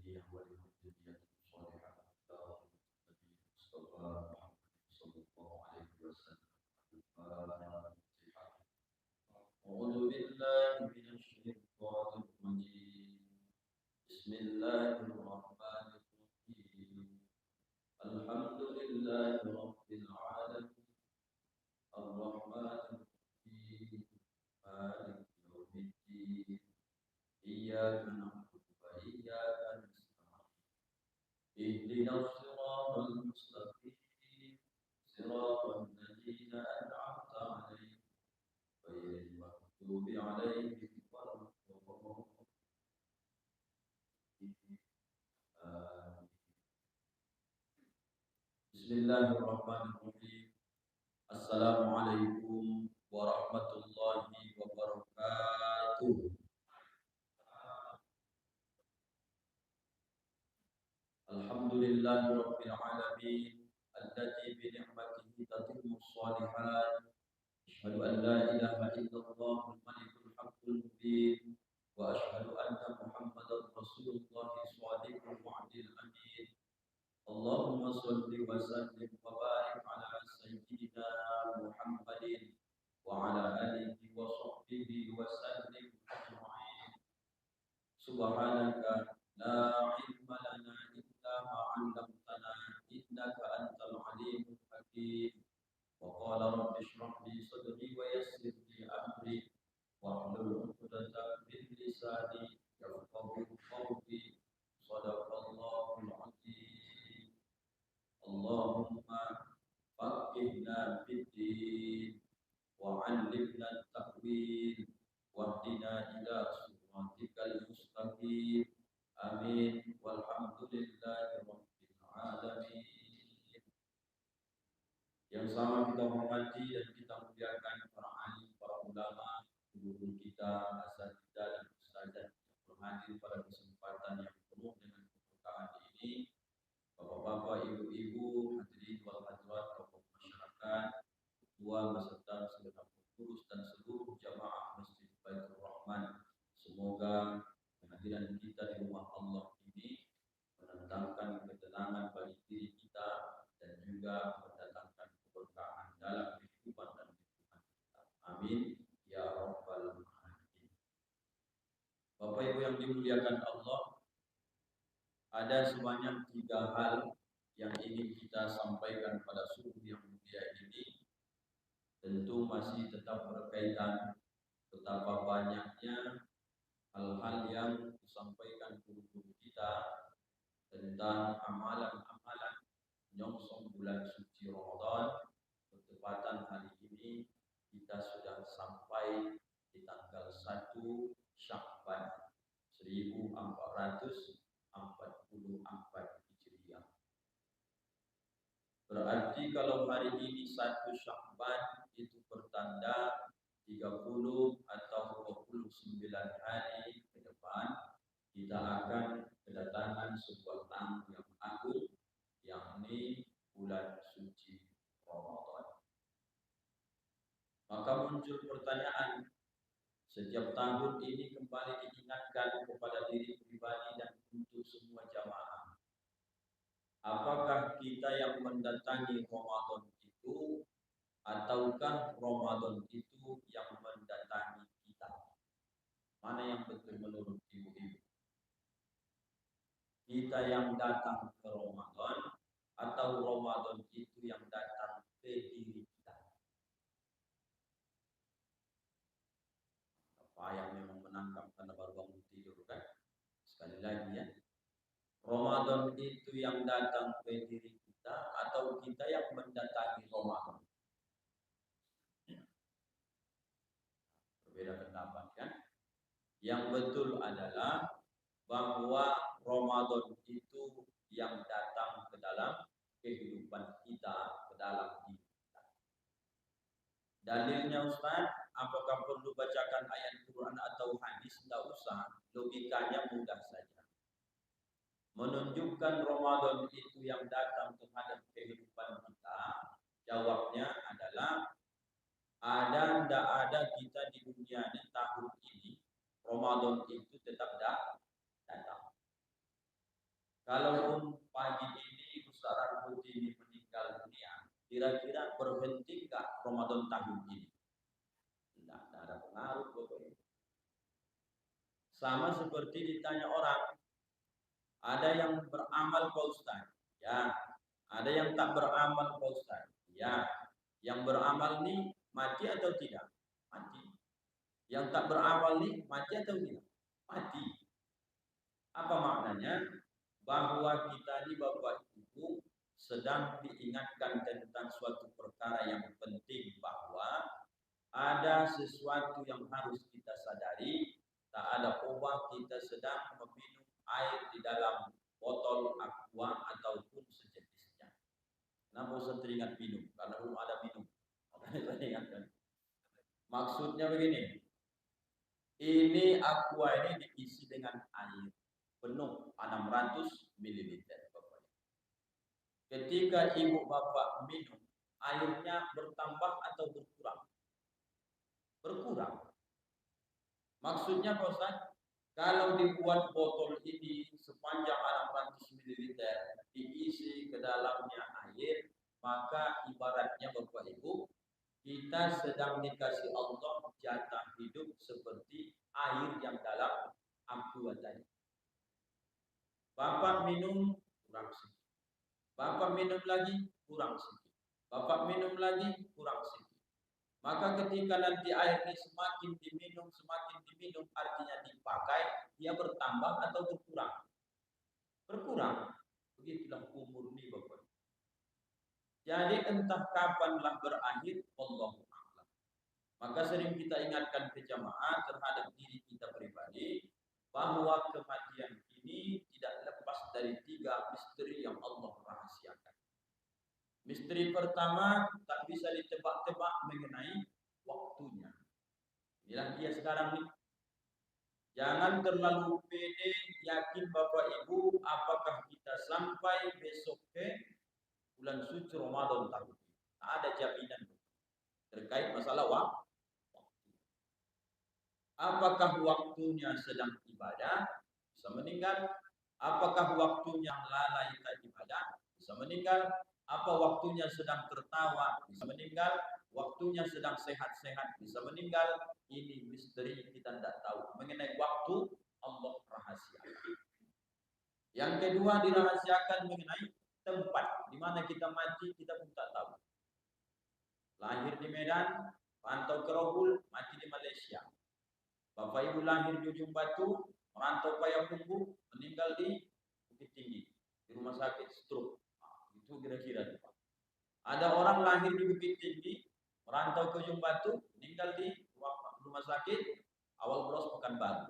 yang wali hujjah salihah Nabi Mustafa sallallahu alaihi wasallam. أعوذ بالله من الشيطان الرجيم بسم الله الرحمن الرحيم الحمد لله رب العالمين الرحمن الرحيم مالك يوم الدين إياك نعبد وإياك نستعين اهدنا الصراط المستقيم صراط الذين أنعمت عليهم غير المغضوب عليهم ولا الضالين آمين. بسم الله الرحمن الرحيم السلام عليكم ورحمة الله وبركاته. الحمد لله رب العالمين الذي بنعمته تتم الصالحات. أشهد أن لا إله إلا الله الملك الحق المبين وأشهد أن محمدا رسول الله صادق الوعد الأمين. اللهم صل وسلم وبارك على سيدنا محمد وعلى آله وصحبه وسلم أجمعين. سبحانك لا علم لنا إلا ما علمتنا إنك أنت العليم الحكيم. وقال رب اشرح لي صدري ويسر لي أمري واحلل عقدة من لساني يفقهوا قولي. صدق الله العظيم. اللهم فقهنا في الدين وعلمنا التأويل واهدنا إلى صراطك المستقيم. آمين والحمد لله رب العالمين. Yang sama kita hormati dan kita muliakan para alim, para ulama, guru kita, asatidzah dan ustadzah yang berhadir pada kesempatan yang penuh dengan keberkahan ini. Bapak-bapak, ibu-ibu, hadirin wal hadirat, tokoh masyarakat, ketua beserta segenap pengurus dan seluruh jamaah Masjid Baitur Rahman. Semoga kehadiran kita di rumah Allah ini mendatangkan ketenangan bagi diri kita dan juga mendatangkan keberkahan dalam kehidupan dan lingkungan kita. Amin ya rabbal alamin. Bapak Ibu yang dimuliakan Allah, ada sebanyak 3 hal yang ingin kita sampaikan pada subuh yang mulia ini. Tentu masih tetap berkaitan betapa banyaknya hal-hal yang disampaikan guru-guru kita tentang amalan-amalan menyongsong bulan suci Ramadan. Bertepatan hari ini kita sudah sampai di tanggal 1 Sya'ban 1444 Hijriah. Berarti kalau hari ini 1 Sya'ban itu bertanda 30 atau 29 hari ke depan kita akan kedatangan sebuah tamu yang agung, yakni bulan suci Ramadan. Maka muncul pertanyaan, setiap tahun ini kembali diingatkan kepada diri pribadi dan untuk semua jamaah. Apakah kita yang mendatangi Ramadan itu ataukah Ramadan itu yang mendatangi kita? Mana yang betul menurut ibu-ibu? Kita yang datang ke Ramadan atau Ramadan itu yang datang ke diri kita? Apa yang memang menangkap karena baru bangun tidur kan? Sekali lagi ya, Ramadan itu yang datang ke diri kita atau kita yang mendatangi Ramadan? Berbeda pendapat kan? Yang betul adalah bahwa Ramadan itu yang datang ke dalam kehidupan kita, ke dalam diri kita. Dalilnya Ustaz, apakah perlu bacakan ayat Quran atau hadis? Tidak usah, logikanya mudah saja. Menunjukkan Ramadan itu yang datang terhadap kehidupan kita, jawabnya adalah ada tidak ada kita di dunia ini tahun ini, Ramadan itu tetap datang. Kalau pagi ini Ustaz Rambutini meninggal dunia, kira-kira berhenti nggak Ramadan tahun ini? Tidak ada pengaruh pokoknya. Sama seperti ditanya orang, ada yang beramal Pak Ustaz? Ya. Ada yang tak beramal Pak Ustaz? Ya. Yang beramal ini mati atau tidak? Mati. Yang tak beramal ini mati atau tidak? Mati. Apa maknanya? Bahwa kita ini Bapak Ibu sedang diingatkan tentang suatu perkara yang penting, bahwa ada sesuatu yang harus kita sadari. Tak ada ubah kita sedang meminum air di dalam botol aqua ataupun sejenisnya. Kenapa Ustaz teringat minum? Karena belum ada minum. Makanya saya ingatkan. Maksudnya begini, ini aqua ini diisi dengan air penuh 600 ml. Ketika ibu bapak minum, airnya bertambah atau berkurang? Berkurang. Maksudnya Pak Ustaz, kalau dibuat botol ini sepanjang 600 ml diisi ke dalamnya air, maka ibaratnya Bapak Ibu, kita sedang dikasih Allah jatah hidup seperti air yang dalam aqua tadi. Bapak minum kurang sedikit. Bapak minum lagi, kurang sedikit. Bapak minum lagi, kurang sedikit. Maka ketika nanti air ini semakin diminum, artinya dipakai, dia bertambah atau berkurang? Berkurang. Begitulah umur ini Bapak. Jadi entah kapanlah berakhir, Allahu a'lam. Maka sering kita ingatkan ke jamaah terhadap diri kita pribadi, bahwa kematian ini tidak lepas dari 3 misteri yang Allah rahasiakan. Misteri pertama tak bisa ditebak-tebak mengenai waktunya. Inilah dia sekarang nih. Jangan terlalu pede yakin Bapak Ibu apakah kita sampai besok ke bulan suci Ramadan tahun ini. Tak ada jaminan terkait masalah waktu. Apakah waktunya sedang ibadah, bisa meninggal. Apakah waktunya lalai tak ibadah, bisa meninggal. Apa waktunya sedang tertawa, bisa meninggal. Waktunya sedang sehat-sehat, bisa meninggal. Ini misteri kita tidak tahu. Mengenai waktu, Allah rahasiakan. Yang kedua dirahasiakan mengenai tempat di mana kita mati, kita pun tak tahu. Lahir di Medan, rantau ke Rohul, mati di Malaysia. Bapak Ibu lahir di Ujung Batu, merantau Payakumbuh, meninggal di Bukit Tinggi, di rumah sakit stroke. Itu kira-kira. Ada orang lahir di Bukit Tinggi, merantau ke Ujung Batu, meninggal di rumah sakit Awal Bros Pekanbaru.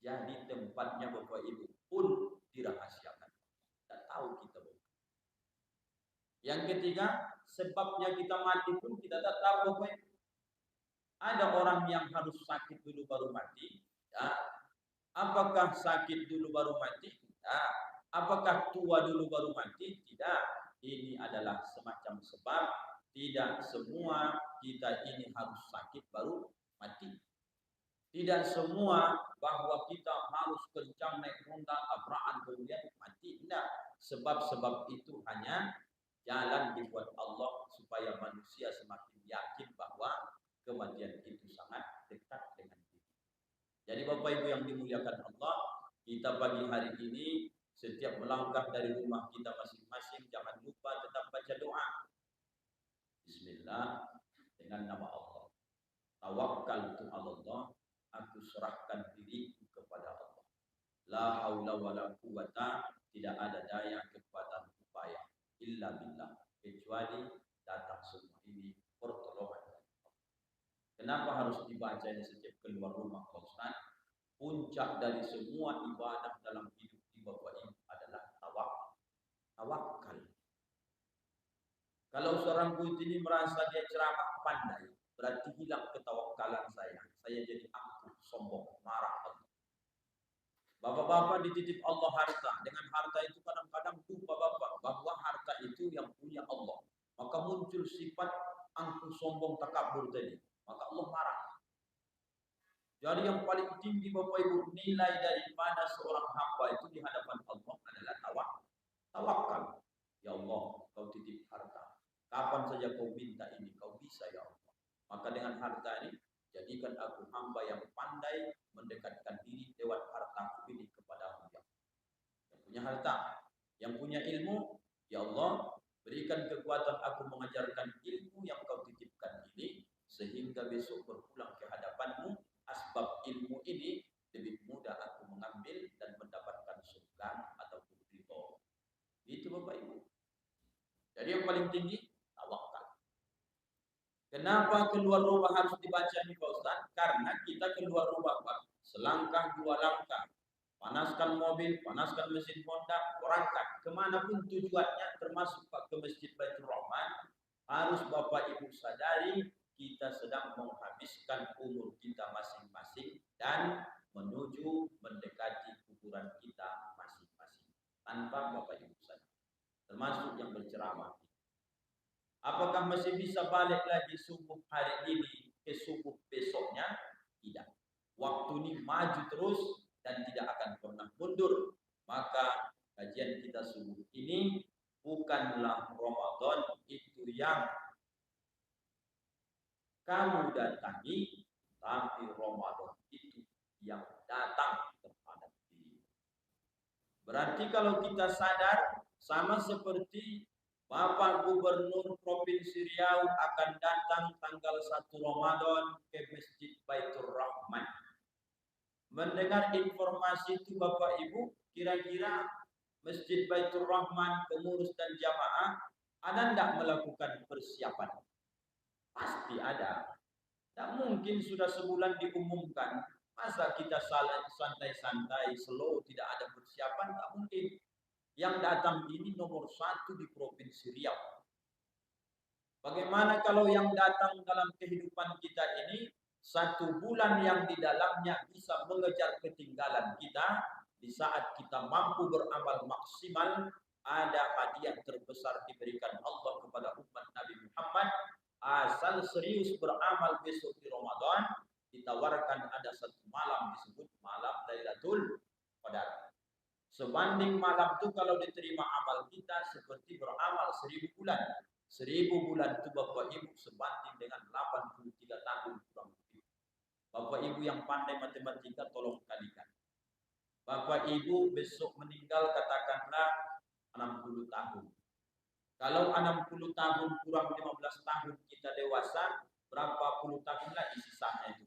Jadi tempatnya Bapak Ibu pun dirahasiakan. Tidak tahu kita. Yang ketiga, sebabnya kita mati pun kita tak tahu Bapak Ibu. Ada orang yang harus sakit dulu baru mati. Ya. Apakah sakit dulu baru mati? Tidak. Apakah tua dulu baru mati? Tidak. Ini adalah semacam sebab. Tidak semua kita ini harus sakit baru mati. Tidak semua bahwa kita harus kencang naik ronda tabrakan kemudian mati. Tidak. Sebab-sebab itu hanya jalan dibuat Allah supaya manusia semakin yakin bahwa kematian itu sangat dekat dengan diri. Jadi Bapak Ibu yang dimuliakan Allah, kita pagi hari ini setiap melangkah dari rumah kita masing-masing jangan lupa tetap baca doa. Bismillah, dengan nama Allah. Tawakkaltu 'ala Allah, aku serahkan diriku kepada Allah. La haula wala quwata, tidak ada daya kekuatan upaya illa billah, kecuali datang semua ini pertolongan. Kenapa harus dibaca ini setiap keluar rumah Pak Ustaz? Puncak dari semua ibadah dalam hidup di Bapak Ibu adalah tawakal. Kalau seorang putih ini merasa dia ceramah pandai, berarti hilang ketawakalan saya. Saya jadi angkuh, sombong, marah. Bapak-bapak dititip Allah harta. Dengan harta itu kadang-kadang lupa bapak bahwa harta itu yang punya Allah. Maka muncul sifat angkuh, sombong, takabur tadi. Maka Allah marah. Jadi yang paling tinggi Bapak Ibu nilai daripada seorang hamba itu di hadapan Allah adalah dengan harta ini? Jadikan aku hamba yang pandai mendekatkan diri lewat harta ini kepadamu, ya. Yang punya harta, yang punya ilmu, ya Allah, berikan kekuatan aku mengajarkan ilmu yang kau titipkan ini, sehingga besok berpulang ke hadapanmu, asbab ilmu ini lebih mudah aku mengambil dan mendapatkan surga ataupun ridho. Itu Bapak Ibu. Jadi yang paling tinggi, tawakal. Kenapa keluar rumah harus dibaca nih Pak Ustaz? Karena kita keluar rumah Pak, selangkah dua langkah, panaskan mobil, panaskan mesin Honda, berangkat kemanapun tujuannya, termasuk Pak ke Masjid Baitur Rahman, harus Bapak Ibu sadari kita sedang menghabiskan umur kita masing-masing dan menuju mendekati kuburan kita masing-masing. Tanpa Bapak Ibu sadari, termasuk yang berceramah. Apakah masih bisa balik lagi subuh hari ini ke subuh besoknya? Tidak. Waktu ini maju terus dan tidak akan pernah mundur. Maka kajian kita subuh ini bukanlah Ramadan itu yang kamu datangi, tapi Ramadan itu yang datang kepada diri. Berarti kalau kita sadar, sama seperti Bapak Gubernur Provinsi Riau akan datang tanggal 1 Ramadan ke Masjid Baitur Rahman. Mendengar informasi itu Bapak Ibu, kira-kira Masjid Baitur Rahman, pengurus dan jamaah, ada tidak melakukan persiapan? Pasti ada. Tak mungkin sudah sebulan diumumkan. Masa kita santai-santai, slow, tidak ada persiapan? Tak mungkin. Yang datang ini nomor 1 di Provinsi Riau. Bagaimana kalau yang datang dalam kehidupan kita ini 1 bulan yang di dalamnya bisa mengejar ketinggalan kita, di saat kita mampu beramal maksimal, ada hadiah terbesar diberikan Allah kepada umat Nabi Muhammad. Asal serius beramal besok di Ramadan, ditawarkan ada 1 malam disebut malam Lailatul Qadar. Sebanding malam itu kalau diterima amal kita seperti beramal 1000 bulan. 1000 bulan itu Bapak Ibu sebanding dengan 83 tahun kurang lebih. Bapak Ibu yang pandai matematika tolong kalikan. Bapak Ibu besok meninggal katakanlah 60 tahun. Kalau 60 tahun kurang 15 tahun kita dewasa, berapa puluh tahun lagi sisanya itu?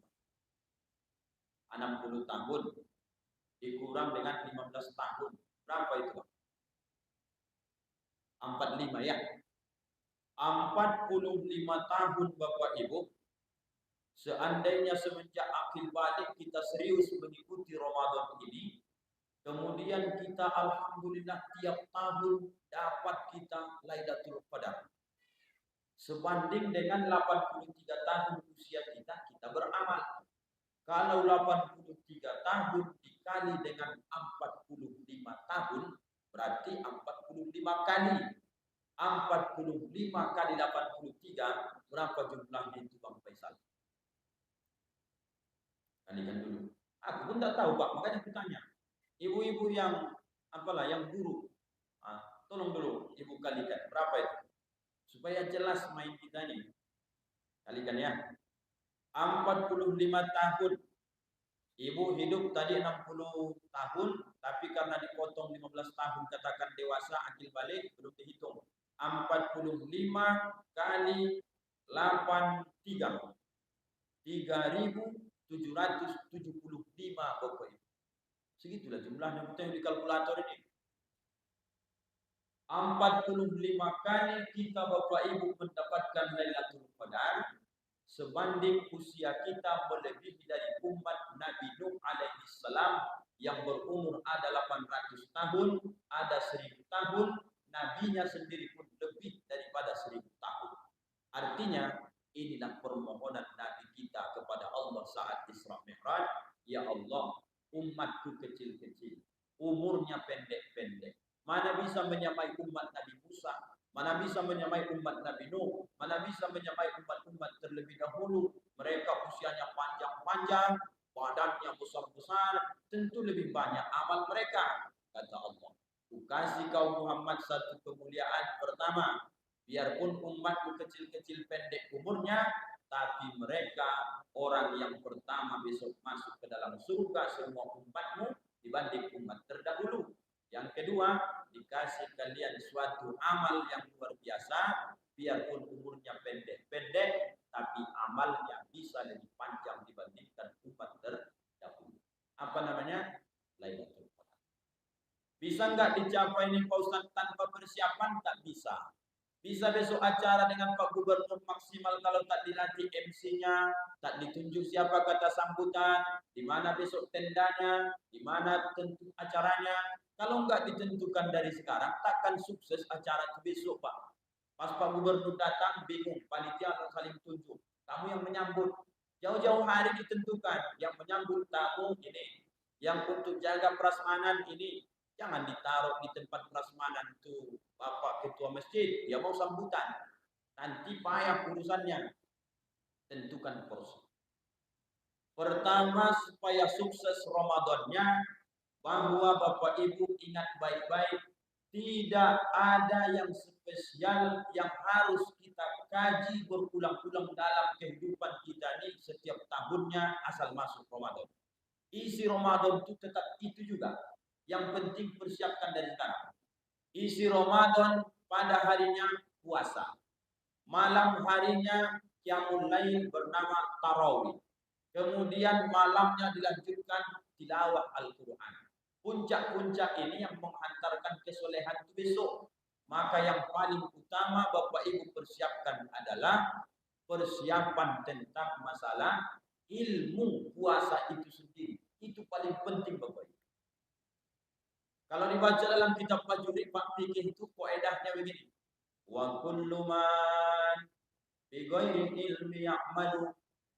60 tahun dikurang dengan 15 tahun. Berapa itu? 45 ya. 45 tahun Bapak Ibu. Seandainya semenjak akhir balik kita serius mengikuti Ramadan ini, kemudian kita alhamdulillah tiap tahun dapat kita Lailatul Qadar. Sebanding dengan 83 tahun usia kita beramal. Kalau 83 tahun dikali dengan 45 tahun, berarti 45 kali. 45 kali 83, berapa jumlahnya itu Bang Faisal? Kalikan dulu. Aku pun tak tahu Pak, makanya aku tanya. Ibu-ibu yang yang guru, tolong dulu ibu kalikan, berapa itu? Supaya jelas main kita ini. Kalikan ya. 45 tahun. Ibu hidup tadi 60 tahun, tapi karena dipotong 15 tahun katakan dewasa, akil balik belum dihitung. 45 kali 83. 3.775 Bapak Ibu. Segitulah jumlahnya kita yang di kalkulator ini. 45 kali kita Bapak Ibu mendapatkan Lailatul Qadar, sebanding usia kita melebihi dari umat Nabi Nuh alaihi salam yang berumur ada 800 tahun, ada 1000 tahun, nabinya sendiri pun lebih daripada 1000 tahun. Artinya inilah permohonan Nabi kita kepada Allah saat Isra Mi'raj, ya Allah, umatku kecil-kecil, umurnya pendek-pendek. Mana bisa menyamai umat Nabi Musa, mana bisa menyamai umat Nabi Nuh, mana bisa menyamai umat-umat terlebih dahulu. Mereka usianya panjang-panjang, badannya besar-besar, tentu lebih banyak amal mereka. Kata Allah, ku kasih kaum Muhammad satu kemuliaan pertama. Biarpun umatku kecil-kecil pendek umurnya, tapi mereka orang yang pertama besok masuk ke dalam surga semua umatmu dibanding umat terdahulu. Yang kedua, dikasih kalian suatu amal yang luar biasa, biarpun umurnya pendek-pendek, tapi amalnya bisa lebih panjang dibandingkan umat terdahulu. Apa namanya? Lailatul Qadar. Bisa nggak dicapai ini Pak Ustaz tanpa persiapan? Tak bisa. Bisa besok acara dengan Pak Gubernur maksimal kalau tak dilatih MC-nya, tak ditunjuk siapa kata sambutan, di mana besok tendanya, di mana tentu acaranya. Kalau nggak ditentukan dari sekarang, takkan sukses acara itu besok, Pak. Pas Pak Gubernur datang, bingung, panitia akan saling tunjuk. Kamu yang menyambut, jauh-jauh hari ditentukan, yang menyambut tamu ini, yang untuk jaga prasmanan ini, jangan ditaruh di tempat prasmanan itu Bapak Ketua Masjid, dia mau sambutan. Nanti payah urusannya. Tentukan porsi. Pertama, supaya sukses Ramadannya, bahwa Bapak Ibu ingat baik-baik, tidak ada yang spesial yang harus kita kaji berulang-ulang dalam kehidupan kita ini setiap tahunnya asal masuk Ramadan. Isi Ramadan itu tetap itu juga. Yang penting persiapkan dari sekarang. Isi Ramadan pada harinya puasa. Malam harinya qiyamul lail bernama tarawih. Kemudian malamnya dilanjutkan tilawah Al-Quran. Puncak-puncak ini yang menghantarkan kesolehan itu besok. Maka yang paling utama Bapak Ibu persiapkan adalah persiapan tentang masalah ilmu puasa itu sendiri. Itu paling penting Bapak Ibu. Kalau dibaca dalam kitab Majuri Pak Fikih itu kaidahnya begini. Wa kullu man bi ghairi ilmi ya'malu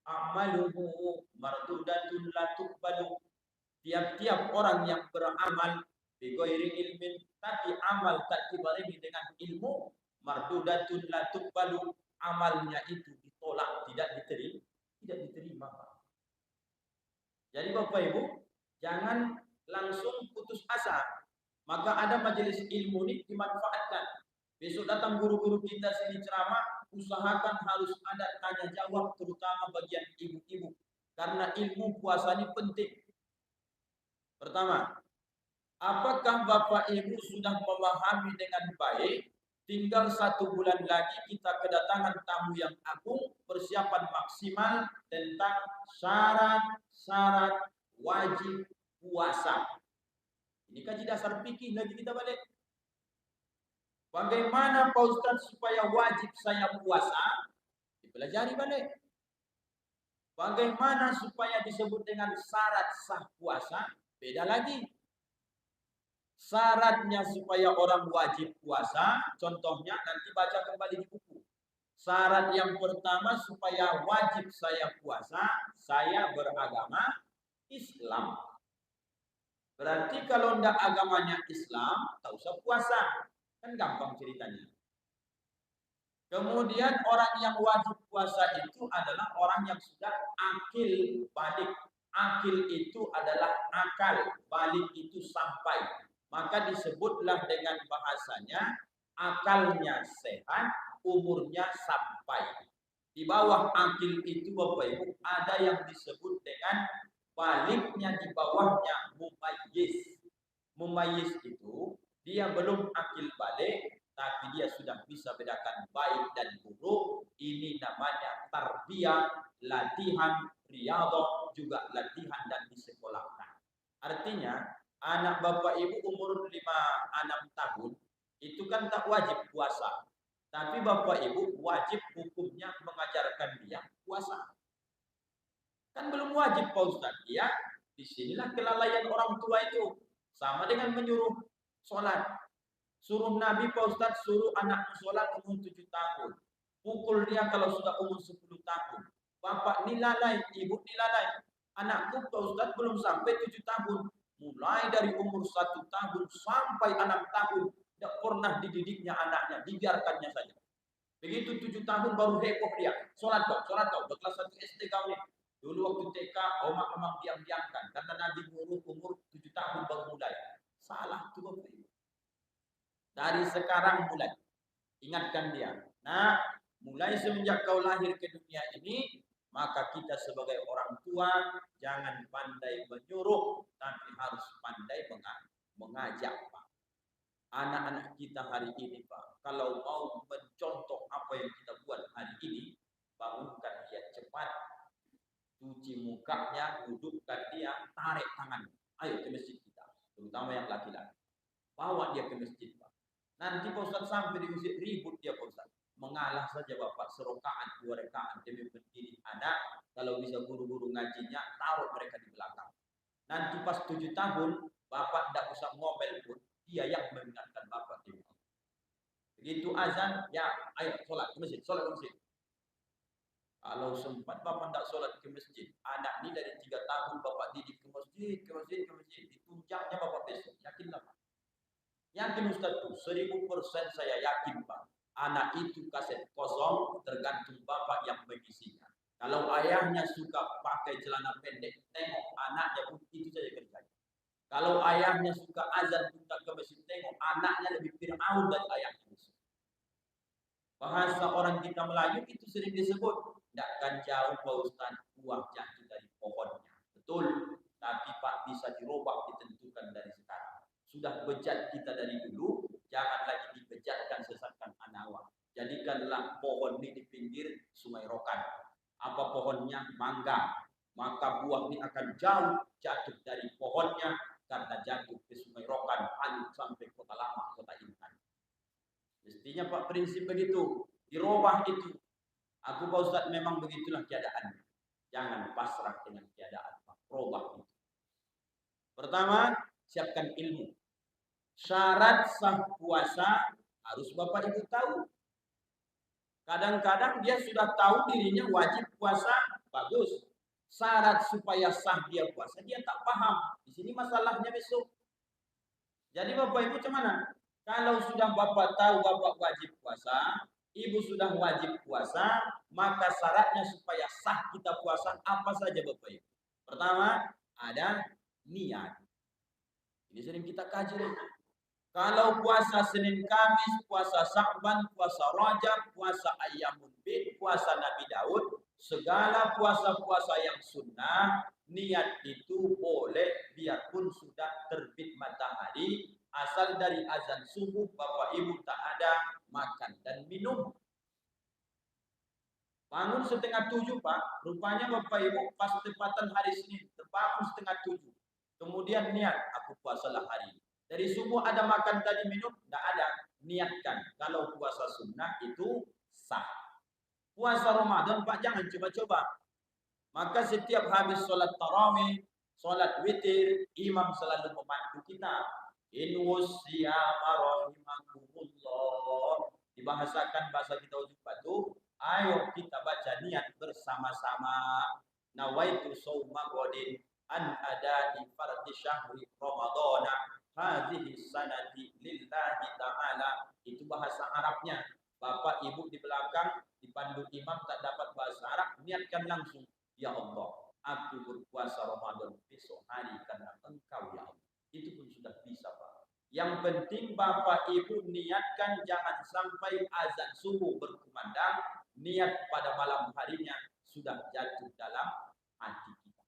a'maluhu mardudatun la tuqbalu. Tiap-tiap orang yang beramal bi ghairi ilmin tapi amal tak dibarengi dengan ilmu, mardudatun la tuqbalu, amalnya itu ditolak, tidak diterima. Jadi Bapak Ibu, jangan langsung putus asa. Maka ada majelis ilmu ini dimanfaatkan. Besok datang guru-guru kita sini ceramah, usahakan harus ada tanya jawab terutama bagian ibu-ibu. Karena ilmu puasa ini penting. Pertama, apakah Bapak Ibu sudah memahami dengan baik? Tinggal 1 bulan lagi kita kedatangan tamu yang agung, persiapan maksimal tentang syarat-syarat wajib puasa. Ini kaji dasar fikih lagi kita balik. Bagaimana Pak Ustaz supaya wajib saya puasa? Dipelajari balik. Bagaimana supaya disebut dengan syarat sah puasa? Beda lagi. Syaratnya supaya orang wajib puasa, contohnya nanti baca kembali di buku. Syarat yang pertama supaya wajib saya puasa, saya beragama Islam. Berarti kalau enggak agamanya Islam, tak usah puasa. Kan gampang ceritanya. Kemudian orang yang wajib puasa itu adalah orang yang sudah akil balik. Akil itu adalah akal, balik itu sampai. Maka disebutlah dengan bahasanya akalnya sehat, umurnya sampai. Di bawah akil itu Bapak Ibu ada yang disebut dengan baliknya, di bawahnya mumayyiz. Mumayyiz itu dia belum akil balik, tapi dia sudah bisa bedakan baik dan buruk. Ini namanya tarbiyah, latihan, riyadhah, juga latihan dan disekolahkan. Artinya anak Bapak Ibu umur 5-6 tahun itu kan tak wajib puasa. Tapi Bapak Ibu wajib hukumnya mengajarkan dia puasa. Kan belum wajib Pak Ustaz. Ya, disinilah kelalaian orang tua itu. Sama dengan menyuruh sholat. Suruh Nabi Pak Ustaz, suruh anak sholat umur 7 tahun. Pukul dia kalau sudah umur 10 tahun. Bapak ini lalai, ibu ini lalai. Anakku Pak Ustaz belum sampai 7 tahun. Mulai dari umur 1 tahun sampai 6 tahun. Tidak pernah dididiknya anaknya, dibiarkannya saja. Begitu 7 tahun baru heboh dia. Sholat kau, kelas 1 SD kau ini. Dulu waktu TK, omak diam-diamkan. Karena Nabi nyuruh umur 7 tahun baru mulai. Salah itu Bapak Ibu. Dari sekarang mulai. Ingatkan dia. Nah, Mulai semenjak kau lahir ke dunia ini, maka kita sebagai orang tua jangan pandai menyuruh, tapi harus pandai mengajak, Pak. Anak-anak kita hari ini, Pak, kalau mau mencontoh apa yang kita buat hari ini, bangunkan dia cepat, cuci mukanya, dudukkan dia, tarik tangan, ayo ke masjid kita, terutama yang laki-laki. Bawa dia ke masjid, Pak. Nanti Pak Ustaz sampai di masjid ribut dia, Pak Ustaz. Mengalah saja Bapak, serokaan, 2 rakaat demi pendidik anak. Kalau bisa guru-guru ngajinya, taruh mereka di belakang. Nanti pas 7 tahun, Bapak tidak usah ngomel pun, dia yang mengingatkan Bapak. Begitu azan, ya ayo sholat ke masjid, sholat ke masjid. Kalau sempat Bapak tidak sholat ke masjid, anak ini dari 3 tahun Bapak didik ke masjid, ke masjid, ke masjid, ditunjangnya Bapak besok, yakinlah Pak. Yakin Ustaz tuh, 1000% saya yakin Pak. Anak itu kaset kosong, tergantung Bapak yang mengisinya. Kalau ayahnya suka pakai celana pendek, tengok anaknya pun itu saja kerjanya. Kalau ayahnya suka azan pun tak ke masjid, tengok anaknya lebih Fir'aun dari ayahnya. Bahasa orang kita Melayu itu sering disebut, tidak akan jauh Pak Ustaz, buah jatuh dari pohonnya. Betul, tapi Pak bisa dirubah, ditentukan dari sekarang. Sudah bejat kita dari dulu, jangan lagi dibejatkan, sesatkan anawa. Jadikanlah pohon ini di pinggir Sungai Rokan. Apa pohonnya? Mangga. Maka buah ini akan jauh jatuh dari pohonnya karena jatuh ke Sungai Rokan, hanyut sampai Kota Lama, Kota Intan. Mestinya Pak prinsip begitu, dirubah itu. Aku Pak Ustaz memang begitulah keadaannya. Jangan pasrah dengan keadaan Pak, robah itu. Pertama, siapkan ilmu. Syarat sah puasa harus Bapak Ibu tahu. Kadang-kadang dia sudah tahu dirinya wajib puasa, bagus. Syarat supaya sah dia puasa, dia tak paham. Di sini masalahnya besok. Jadi Bapak Ibu gimana? Kalau sudah Bapak tahu Bapak wajib puasa, Ibu sudah wajib puasa, maka syaratnya supaya sah kita puasa apa saja Bapak Ibu? Pertama, ada niat. Ini sering kita kaji. Kalau puasa Senin Kamis, puasa Sya'ban, puasa Rajab, puasa Ayyamun Bid, puasa Nabi Daud, segala puasa-puasa yang sunnah, niat itu boleh biarpun sudah terbit matahari, asal dari azan subuh Bapak Ibu tak ada makan dan minum. Bangun 6:30 Pak, rupanya Bapak Ibu pas tepatan hari Senin, terbangun 6:30. Kemudian niat, aku puasalah hari ini. Dari subuh ada makan tadi minum? Tidak ada. Niatkan. Kalau puasa sunnah itu sah. Puasa Ramadan Pak jangan coba-coba. Maka setiap habis sholat tarawih, sholat witir, imam selalu memandu kita. Inwus siyama rahimakumullah. Dibahasakan bahasa kita ujung batu. Ayo kita baca niat bersama-sama. Nawaitu sawma godin an ada di fardhi syahri Ramadana. Hadhihi sanati lillahi ta'ala. Itu bahasa Arabnya. Bapak Ibu di belakang dipandu imam tak dapat bahasa Arab, niatkan langsung, ya Allah, aku berpuasa Ramadan besok hari karena Engkau ya Allah. Itu pun sudah bisa Pak. Yang penting Bapak Ibu niatkan, jangan sampai azan subuh berkumandang, niat pada malam harinya sudah jatuh dalam hati kita.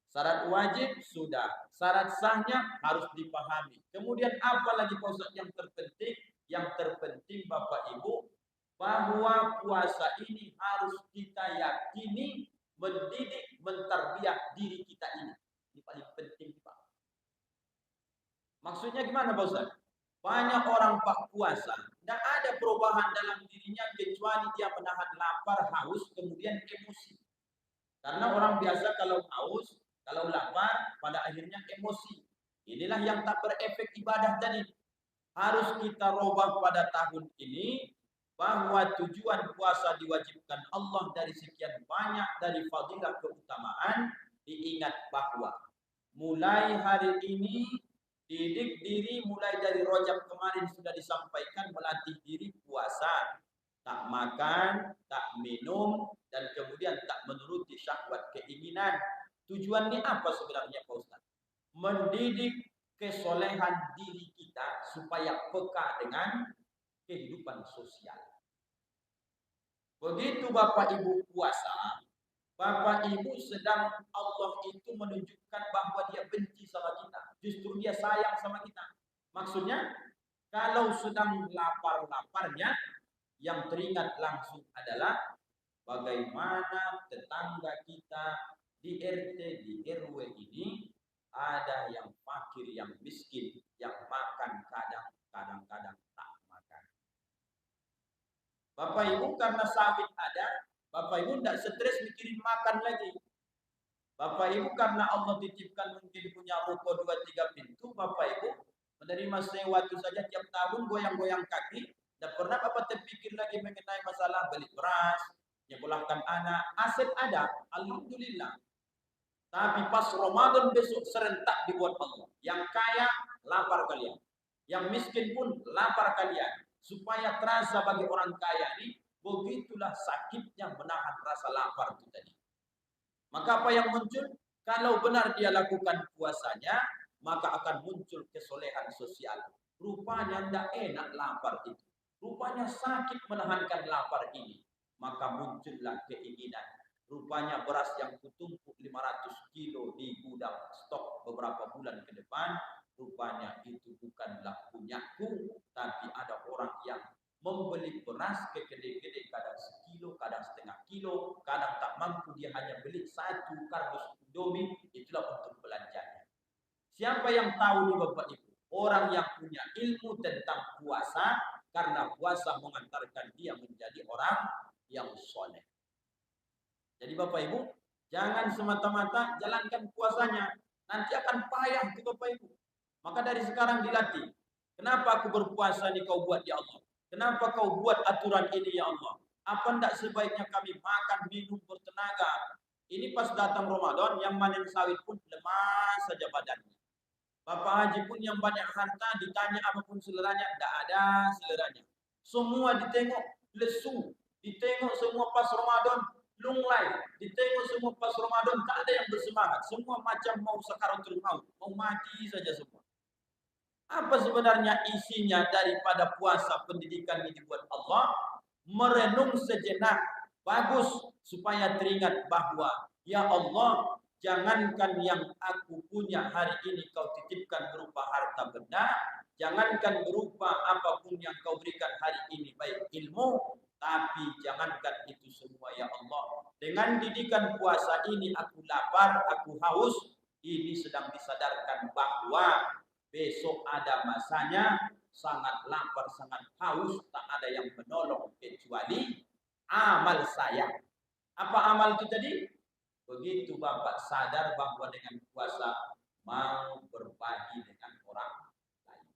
Syarat wajib sudah, syarat sahnya harus dipahami. Kemudian apa lagi Pak Ustaz yang terpenting? Yang terpenting Bapak Ibu, bahwa puasa ini harus kita yakini mendidik, mentarbiah diri kita ini. Ini paling penting Pak. Maksudnya gimana Pak Ustaz? Banyak orang Pak puasa, tidak ada perubahan dalam dirinya kecuali dia menahan lapar, haus, kemudian emosi. Karena orang biasa kalau haus, kalau lapar, pada akhirnya emosi. Inilah yang tak berefek ibadah tadi. Harus kita robah pada tahun ini, bahwa tujuan puasa diwajibkan Allah dari sekian banyak dari fadilah keutamaan, diingat bahwa mulai hari ini, didik diri mulai dari Rajab kemarin sudah disampaikan, melatih diri puasa. Tak makan, tak minum, dan kemudian tak menuruti syahwat keinginan. Tujuan ini apa sebenarnya Pak Ustaz? Mendidik kesolehan diri kita supaya peka dengan kehidupan sosial. Begitu Bapak Ibu puasa, Bapak Ibu sedang Allah itu menunjukkan bahwa dia benci sama kita. Justru dia sayang sama kita. Maksudnya, kalau sedang lapar-laparnya, yang teringat langsung adalah bagaimana tetangga kita di RT, di RW ini ada yang fakir, yang miskin, yang makan kadang-kadang tak makan. Bapak Ibu karena sawit ada, Bapak Ibu tidak stres mikirin makan lagi. Bapak Ibu karena Allah titipkan mungkin punya ruko 2-3 pintu, Bapak Ibu menerima sewa itu saja tiap tahun goyang-goyang kaki. Tidak pernah Bapak terpikir lagi mengenai masalah beli beras, nyekolahkan anak. Aset ada, alhamdulillah. Tapi pas Ramadan besok serentak dibuat Allah. Yang kaya lapar kalian, yang miskin pun lapar kalian. Supaya terasa bagi orang kaya ini, begitulah sakitnya menahan rasa lapar itu tadi. Maka apa yang muncul? Kalau benar dia lakukan puasanya, maka akan muncul kesolehan sosial. Rupanya tidak enak lapar itu. Rupanya sakit menahankan lapar ini. Maka muncullah keinginan. Rupanya beras yang kutumpuk 500 kilo di gudang stok beberapa bulan ke depan, rupanya itu bukanlah punyaku, tapi ada orang yang membeli beras kegede-gede, kadang sekilo, kadang setengah kilo, kadang tak mampu, dia hanya beli 1 kardus Indomie, itulah untuk belanjanya. Siapa yang tahu nih Bapak Ibu? Orang yang punya ilmu tentang puasa, karena puasa mengantarkan dia menjadi orang yang soleh. Jadi Bapak Ibu, jangan semata-mata jalankan puasanya, nanti akan payah itu Bapak Ibu. Maka dari sekarang dilatih. Kenapa aku berpuasa nih kau buat ya Allah? Kenapa kau buat aturan ini ya Allah? Apa tidak sebaiknya kami makan, minum, bertenaga? Ini pas datang Ramadan, yang manen sawit pun lemah saja badannya. Bapak Haji pun yang banyak harta, ditanya apapun seleranya, tidak ada seleranya. Semua ditengok lesu, ditengok semua pas Ramadan lunglai, ditengok semua pas Ramadan tak ada yang bersemangat. Semua macam mau sakaratul maut, mau mati saja semua. Apa sebenarnya isinya daripada puasa pendidikan ini dibuat Allah? Merenung sejenak, bagus supaya teringat bahwa ya Allah, jangankan yang aku punya hari ini kau titipkan berupa harta benda, jangankan berupa apapun yang kau berikan hari ini baik ilmu, tapi jangankan itu semua ya Allah. Dengan didikan puasa ini aku lapar, aku haus, ini sedang disadarkan bahwa besok ada masanya sangat lapar, sangat haus, tak ada yang menolong kecuali amal saya. Apa amal itu tadi? Begitu Bapak sadar bahwa dengan puasa mau berbagi dengan orang lain.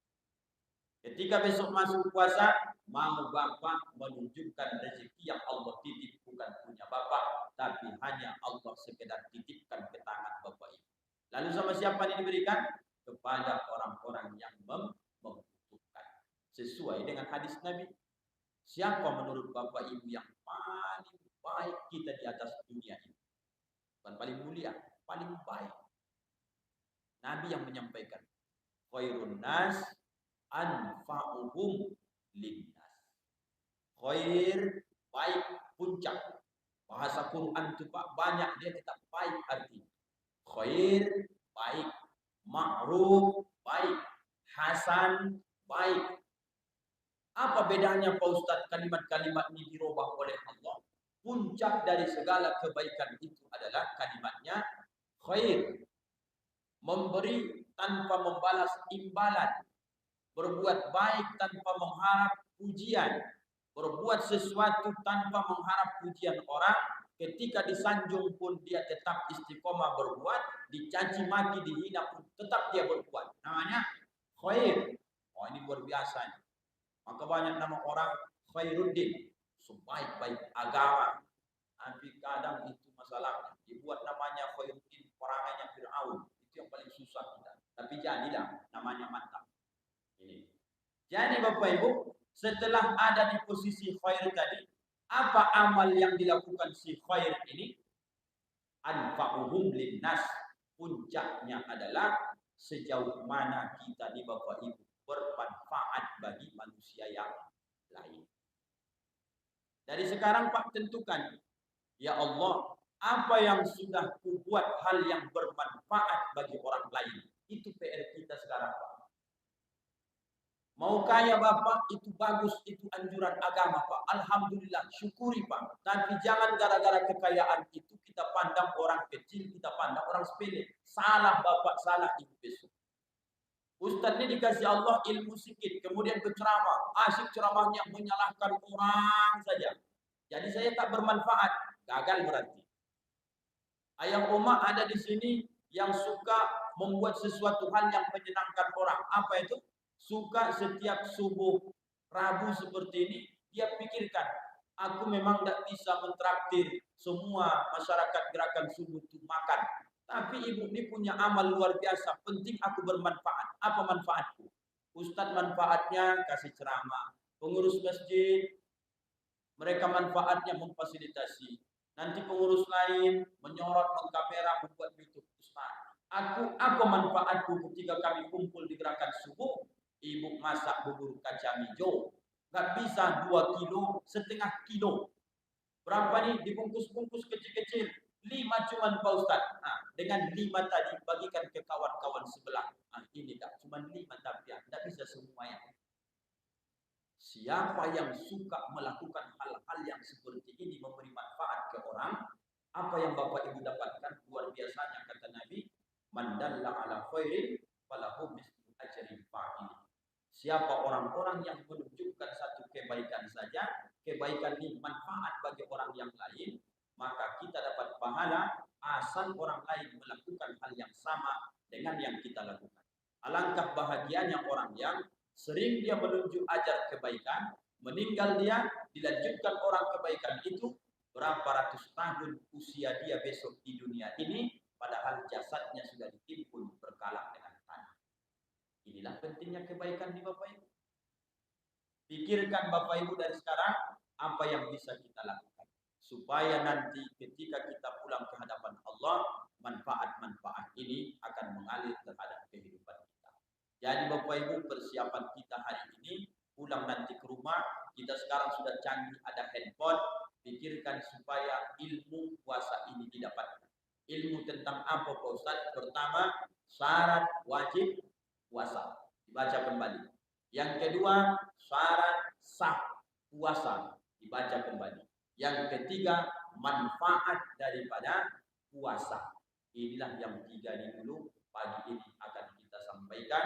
Ketika besok masuk puasa, mau Bapak menunjukkan rezeki yang Allah titip, bukan punya Bapak, tapi hanya Allah sekedar titipkan ke tangan Bapak Ibu. Lalu sama siapa ini diberikan? Kepada orang-orang yang membutuhkan. Sesuai dengan hadis Nabi. Siapa menurut Bapak Ibu yang paling baik kita di atas dunia ini? Bukan paling mulia, paling baik. Nabi yang menyampaikan, khairun nas anfa'uhum linnas. Khair, baik, puncak. Bahasa Quran itu Pak banyak, dia tetap baik artinya. Khair, baik. Ma'ruf, baik. Hasan, baik. Apa bedanya Pak Ustadz kalimat-kalimat ini dirubah oleh Allah? Puncak dari segala kebaikan itu adalah kalimatnya khair. Memberi tanpa membalas imbalan. Berbuat baik tanpa mengharap pujian. Berbuat sesuatu tanpa mengharap pujian orang. Ketika disanjung pun dia tetap istiqomah berbuat. Dicaci maki, dihina pun tetap dia berbuat. Namanya khair. Oh ini luar biasa. Maka banyak nama orang Khairuddin. Sebaik-baik agama. Tapi kadang itu masalahnya. Dibuat namanya Khairuddin, perangannya Fir'aun. Itu yang paling susah kita. Tapi jadilah namanya mantap. Ini. Jadi Bapak Ibu, setelah ada di posisi khair tadi, apa amal yang dilakukan si khair ini? Anfa'uhum linnas. Puncaknya adalah sejauh mana kita di Bapak Ibu bermanfaat bagi manusia yang lain. Dari sekarang Pak tentukan, ya Allah, apa yang sudah kubuat hal yang bermanfaat bagi orang lain. Itu PR kita sekarang Pak. Mau kaya Bapak, itu bagus, itu anjuran agama Pak. Alhamdulillah, syukuri Pak. Tapi jangan gara-gara kekayaan itu kita pandang orang kecil, kita pandang orang sepele. Salah Bapak, salah Ibu besok. Ustaz ini dikasih Allah ilmu sedikit, kemudian berceramah. Asyik ceramahnya menyalahkan orang saja. Jadi saya tak bermanfaat, gagal berarti. Ayah Oma ada di sini yang suka membuat sesuatu hal yang menyenangkan orang. Apa itu? Suka setiap subuh Rabu seperti ini, dia pikirkan, aku memang tidak bisa mentraktir semua masyarakat gerakan subuh itu makan. Tapi ibu ini punya amal luar biasa, penting aku bermanfaat. Apa manfaatku? Ustadz manfaatnya kasih ceramah. Pengurus masjid, mereka manfaatnya memfasilitasi. Nanti pengurus lain menyorot, mengkamera, membuat YouTube. Ustaz, apa manfaatku ketika kami kumpul di gerakan subuh? Ibu masak bubur kacang hijau, nggak bisa 2 kilo, setengah kilo. Berapa nih dibungkus-bungkus kecil-kecil? 5 cuman Pak Ustaz. Nah, dengan 5 tadi bagikan ke kawan-kawan sebelah. Nah, ini tak cuma 5 tapi ya, tidak bisa semuanya. Siapa yang suka melakukan hal-hal yang seperti ini memberi manfaat ke orang, apa yang Bapak Ibu dapatkan luar biasanya kata Nabi, man dalla ala khairin falahu mislu ajri fa'il. Siapa orang-orang yang menunjukkan satu kebaikan saja, kebaikan ini manfaat bagi orang yang lain, maka kita dapat pahala asal orang lain melakukan hal yang sama dengan yang kita lakukan. Alangkah bahagianya orang yang sering dia menunjuk ajar kebaikan, meninggal dia, dilanjutkan orang kebaikan itu, berapa ratus tahun usia dia besok di dunia ini, padahal jasadnya sudah ditimbun berkalang dengan tanah. Inilah pentingnya kebaikan di Bapak Ibu. Pikirkan Bapak Ibu dari sekarang, apa yang bisa kita lakukan. Supaya nanti ketika kita pulang ke hadapan Allah, manfaat-manfaat ini akan mengalir terhadap kehidupan kita. Jadi Bapak Ibu, persiapan kita hari ini, pulang nanti ke rumah, kita sekarang sudah canggih, ada handphone, pikirkan supaya ilmu puasa ini didapatkan. Ilmu tentang apa Pak Ustaz? Pertama, syarat wajib puasa. Dibaca kembali. Yang kedua, syarat sah puasa. Dibaca kembali. Yang ketiga, manfaat daripada puasa. Inilah yang 3 ini dulu pagi ini akan kita sampaikan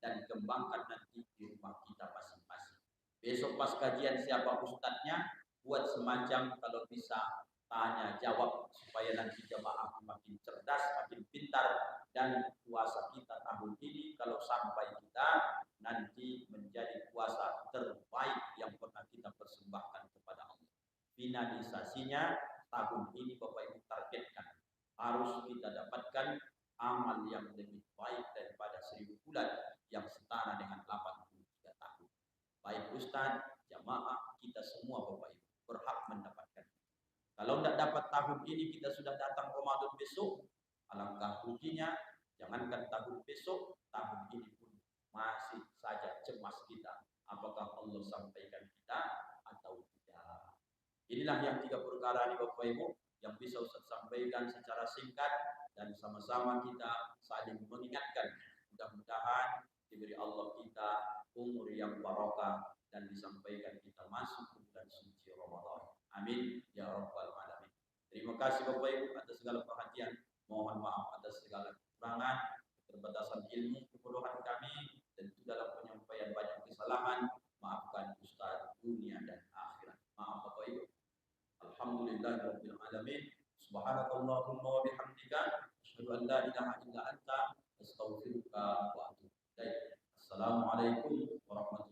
dan kembangkan nanti di rumah kita masing-masing. Besok pas kajian siapa ustadznya, buat semacam kalau bisa tanya jawab supaya nanti jemaah makin cerdas, makin pintar, dan puasa kita tahun ini kalau sampai kita nanti menjadi puasa terbaik yang pernah kita persembahkan kepada Allah. Finalisasinya tahun ini Bapak Ibu targetkan harus kita dapatkan amal yang lebih baik daripada 1000 bulan yang setara dengan 83 tahun. Baik Ustaz, jamaah, kita semua Bapak Ibu berhak mendapatkan. Kalau tidak dapat tahun ini kita sudah datang Ramadan besok, alangkah ruginya. Jangankan tahun besok, tahun ini pun masih saja cemas kita. Apakah Allah sampaikan kita atau tidak? Inilah yang 3 perkara ini Bapak Ibu yang bisa Ustaz sampaikan secara singkat dan sama-sama kita saling mengingatkan. Mudah-mudahan diberi Allah kita umur yang barokah dan disampaikan kita masuk ke bulan suci Ramadan. Amin ya rabbal alamin. Terima kasih Bapak Ibu atas segala perhatian. Mohon maaf atas segala kekurangan, keterbatasan ilmu, kebodohan kami, dan itu dalam penyampaian banyak kesalahan. Maafkan Ustaz dunia dan akhirat. Maaf Bapak Ibu. Alhamdulillahirabbil alamin. Subhanakallahumma wa bihamdika asyhadu an la ilaha illa anta astaghfiruka wa atubu ilaik. Assalamualaikum warahmatullahi wabarakatuh.